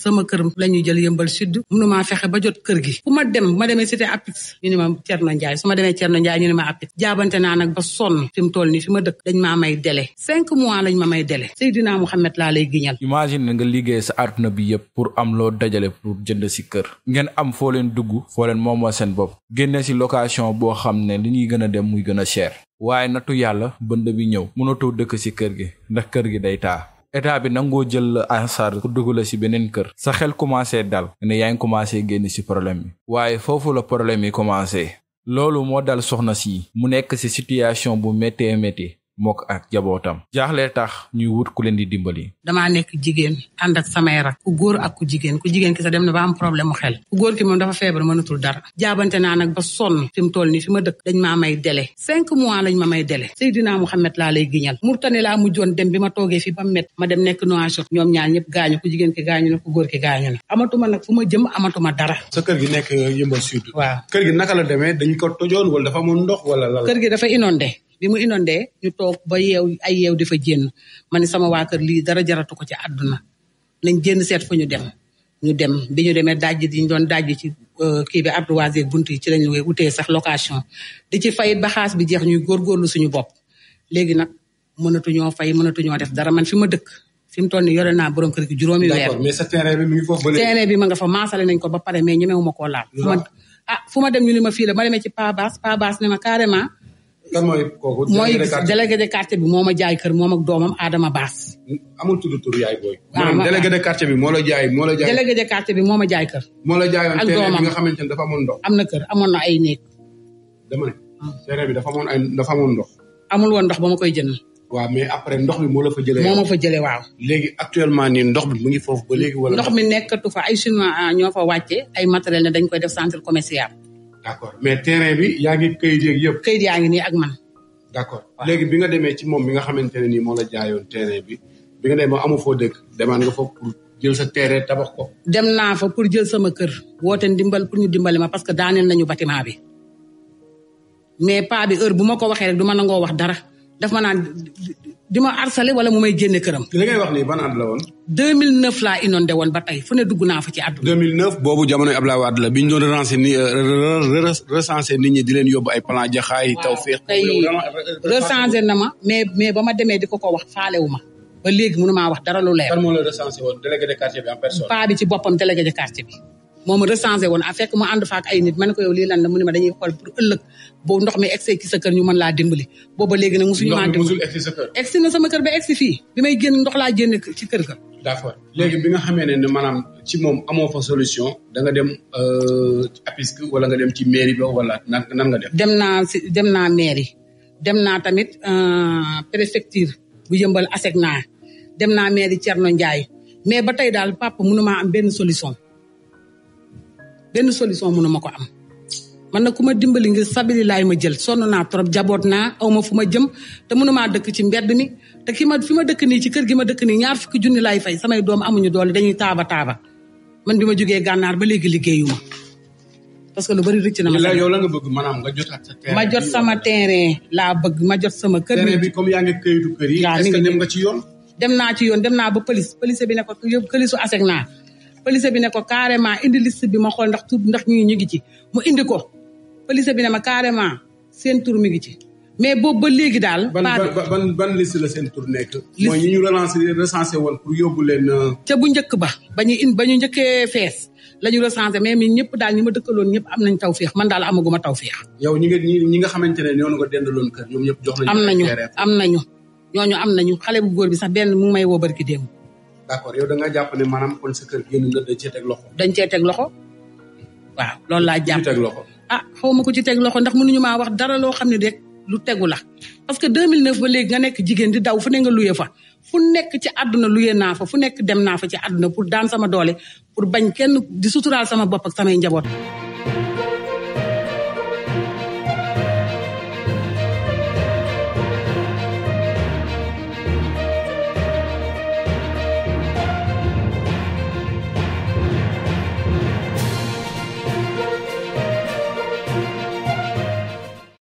sama kër la ñuy jël Yeumbeul Sud mënumaa fexe ba jot kër gi fu ma demee cité Apix ñu ne ma Thierno Ndiaye su ma demee Thierno Ndiaye ñu ne ma Apix jaabante naa nag ba sonn fi mu toll nii fi ma dëkk dañ maa may délai 5 mois lañ ma may délai Seydina Mouhamed laa lay giñal. Imagine nga liggéey sa àdduna bi yëpp pour am loo dajale pour jënd si kër ngeen am foo leen dugg foo leen moomoo seen bopp génne si location boo xam ne li ñuy gën a dem muy gën a cher waaye nattu yàlla bënd bi ñëw mënatoo dëkk si kër gi ndax kër gi day taa état bi nangoo jël la en charge pour dugg la si beneen kër sa xel commencé dal ne yaa ngi commencé génn si problème bi waaye foofu la problème yi commencé loolu moo dal soxna si mu nekk si situation bu méttee métti mook ak jabootam jaaxle tax ñuy wut ku leen di dimbali. damaa nekk jigéen ànd ak samay rak ku góor ak ku jigéen ki sax dem na ba am problème mu xel ku góor ki moom dafa feebar mënatul dara jaabante naa nag ba sonn fi mu toll nii fi ma dëkk dañ maa may délai 5 mois lañ ma may délai Seydina Mouhamed laa lay giñal Mourtani laa mujjoon dem bi ma toogee fi ba met ma dem nekk Nouakchott ñoom ñaar ñëpp gaañu ku jigéen ki gaañu na ku góor ki gaañu na amatuma nag fu ma jëm amatuma dara. sa kër gi nekk Yeumbeul Sud. waaw kër gi naka la demee dañ ko tojoon wala dafa amoon ndox wala la. kër gi dafa inondé bi mu inondé ñu toog ba yeew di fa jénn ma ne sama waa kër lii dara jaratu ko ci àdduna nañ jénn seet fu ñu dem bi ñu demee dajji di ñu doon dajji ci kii bi ardoise bunt yi ci lañu wutee sax location di ci fayit ba xaas bi jeex ñuy góorgóorlu suñu bopp léegi nag mënatuñoo fay mënatuñoo def dara man fi ma dëkk fi mu toll nii yore naa borom kër gi juróomi weer. d'accord mais sa terrain bi mu ngi foofu ba léegi. terrain bi ma nga fa maasale nañ ko ba pare mais ñemewuma koo laal. fu ma dem ñu ni ma fii la ma demee ci Pabas ne ma carrément. kan mooy kooku délégué de quartier bi moo ma jaay kër moom ak doomam Adama Baas. amul tur yaay booy. maanaam délégué de quartier bi moo la jaay. délégué de quartier bi moo ma jaay kër. moo la jaayoon terrain bi nga xamante ne dafa amoon ndox. am na kër amoon na ay néeg. dama ne. terrain bi dafa amoon ndox. amul woon ndox ba ma koy jënd. waaw mais après ndox mi moo la fa jëlee. moo ma fa jëlee waaw. léegi actuellement nii ndox bi mu ngi foofu ba léegi. wala ndox mi nekkatu fa ay chinois ñoo fa wàcce ay matériel ne dañ koy def centre commercial. d'accord mais terrain bi yaa ngi këyit yeeg yëpp. këyit yaa ngi nii ak man. d'accord léegi bi nga demee ci moom bi nga xamante ne nii moo la jaayoon terrain bi nga demee amu foo dëkk demaan nga fa pour jël sa terrain tabax ko. dem naa fa pour jël sama kër woote ndimbal pour ñu dimbali ma parce que daaneel nañu bâtiment bi mais pas bi heure bu ma ko waxee rek du ma nangoo wax dara daf ma naan di ma harcelé wala mu may génne këram. li ngay wax nii ban at la woon. 2009 laa inondé woon ba tey fu ne dugg naa fa ci àdduna. 2009 boobu jamonoy Abdoulaye Wade la bi ñu doon recensé nit ñi di leen yóbbu ay plan jaxaay taw féex. tey recensé na ma mais ba ma demee di ko wax faalewu ma ba léegi mënu maa wax dara lu leer. kan moo la recensé woon délégué de quartier bi en personne. paa bi ci boppam délégué de quartier bi moo ma recensé woon a fekk mu ànd fa ak ay nit ma ne ko yow lii lan la mu ne ma dañuy xool pour ëllëg boo ndox mi egsi ci sa kër ñu mën laa dimbali booba léegi nag musuñu maa dimbali. ndox mi musul egsi sa kër. egsi na sama kër ba egsi fii bi may génn ndox laa génne ci kër ga. d'accord léegi bi nga xamee ne maanaam ci moom amoo fa solution da nga dem APIX wala nga dem ci mairie ba wala nan nga def. dem naa mairie dem naa tamit préfecture bu Yeumbeul ASECNA dem naa mairie Thierno Ndiaye mais ba tey daal papa mënumaa am benn solution mënuma ko am man nag ku ma dimbali ngir sabili laay ma jël sonn naa trop jaboot naa aw ma fu ma jëm te mënumaa dëkk ci mbedd mi te fi ma dëkk nii ci kër gi ma dëkk nii 20 junni laay fay samay doom amuñu doole dañuy taaba man bi ma jógee gànnaar ba léegi liggéeyuma parce que lu bari rëcc na ma. yow la nga bëgg maanaam nga jotaat sa terrain. ma jot sama terrain laa bëgg ma jot sama kër. terrain bi comme yaa ngi këyitu kër yi. est-ce que dem nga ci yoon. dem naa ci yoon dem naa ba police bi ne ko yóbbu këlisu ASECNA police bi ne ko carrément indi liste bi ma xool ndax ñu ngi ci mu indi ko police bi ne ma carrément seen tur mi ngi ci mais boobu ba léegi daal. ban liste la seen tur nekk. mooy ñi ñu recensé woon pour yóbbu leen. ca bu njëkk ba ba ñu njëkkee fees la ñu recensé mais ñëpp daal ñi ma dëkkaloon ñëpp am nañ tawféex man daal amaguma tawféex. yow ñi nga xamante ne ñoo nga dendaloon kër ñoom ñëpp jox nañu. am nañu xale bu góor bi sax benn mu ngi may woo barki démb. d'accord yow da nga jàpp ne maanaam kon sa kër génn na dañ cee teg loxo. dañ cee teg loxo waaw loolu laa jàpp. teg loxo xaw ma ko ci teg loxo ndax mënuñu maa wax dara loo xam ne rek lu tegu la parce que 2009 ba léegi nga nekk jigéen di daw fu ne nga luye fa fu nekk ci àdduna luye naa fa fu nekk dem naa fa ci àdduna pour daan sama doole pour bañ kenn di suturaal sama bopp ak samay njaboot.